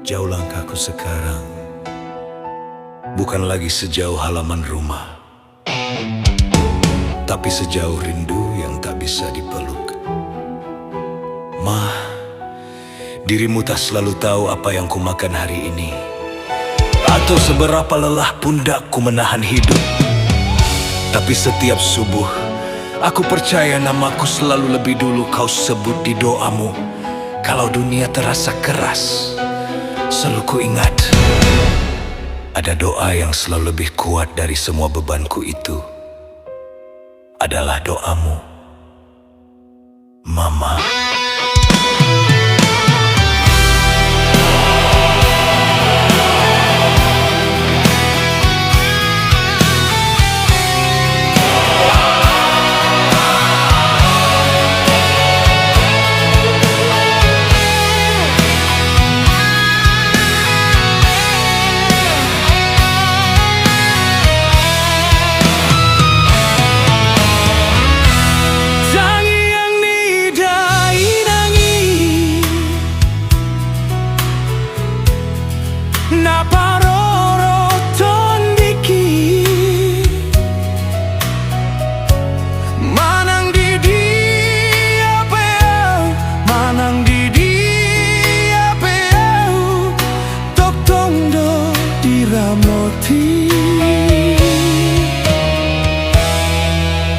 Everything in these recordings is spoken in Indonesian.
Jauh langkahku sekarang, bukan lagi sejauh halaman rumah, tapi sejauh rindu yang tak bisa dipeluk. Ma, dirimu tak selalu tahu apa yang ku makan hari ini, atau seberapa lelah pundakku menahan hidup. Tapi setiap subuh, aku percaya namaku selalu lebih dulu kau sebut di doamu. Kalau dunia terasa keras, selalu ku ingat, ada doa yang selalu lebih kuat dari semua bebanku itu. Adalah doamu, Mama.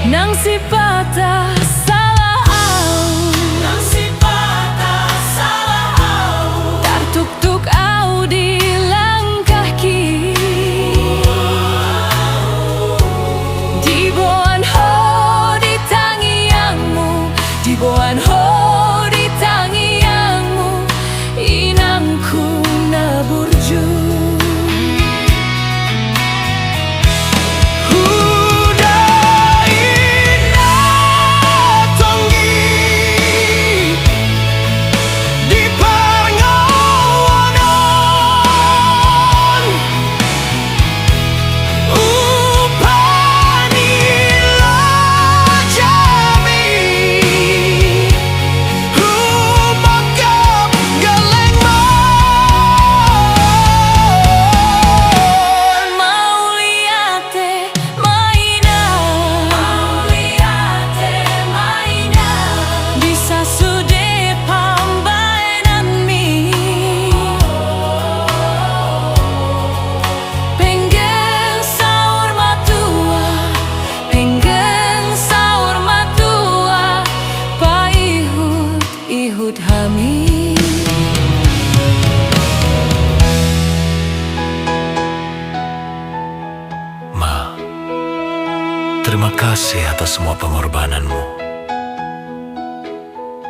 Nang si patah salah au, nang si patah salah au, tartuk-tuk au di langkah ki, di boan ho di tangiangmu, di boan ho di tangiangmu, inangku naburju. Ma, terima kasih atas semua pengorbananmu.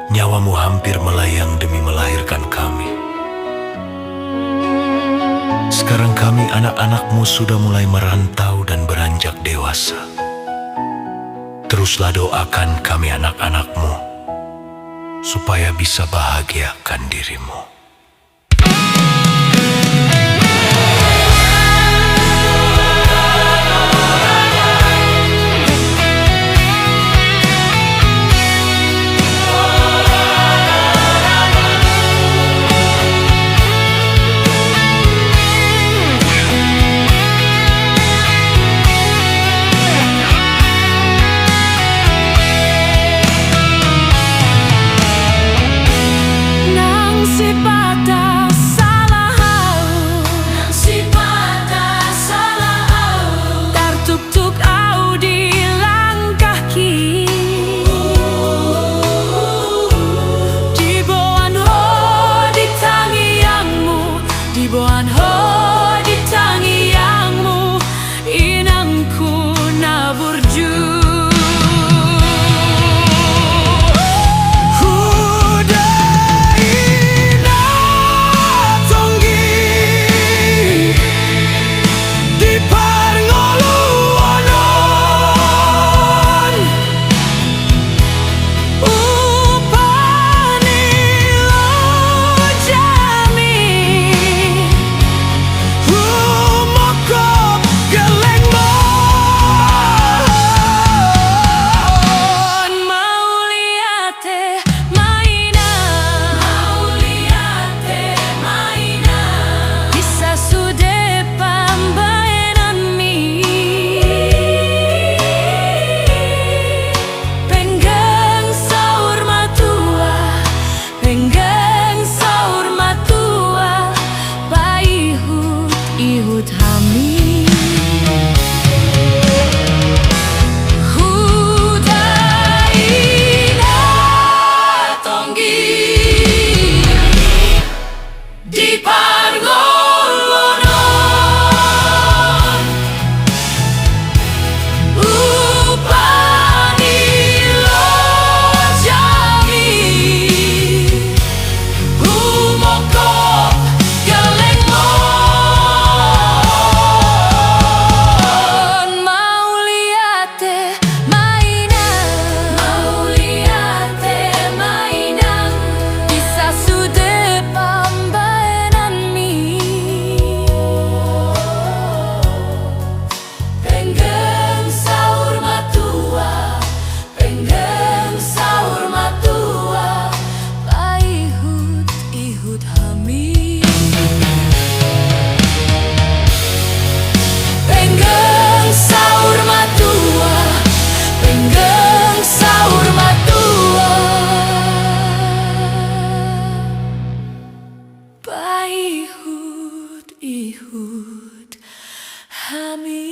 Nyawamu hampir melayang demi melahirkan kami. Sekarang kami anak-anakmu sudah mulai merantau dan beranjak dewasa. Teruslah doakan kami anak-anakmu, supaya bisa bahagiakan dirimu. Nang si ihud, ihud, hamil.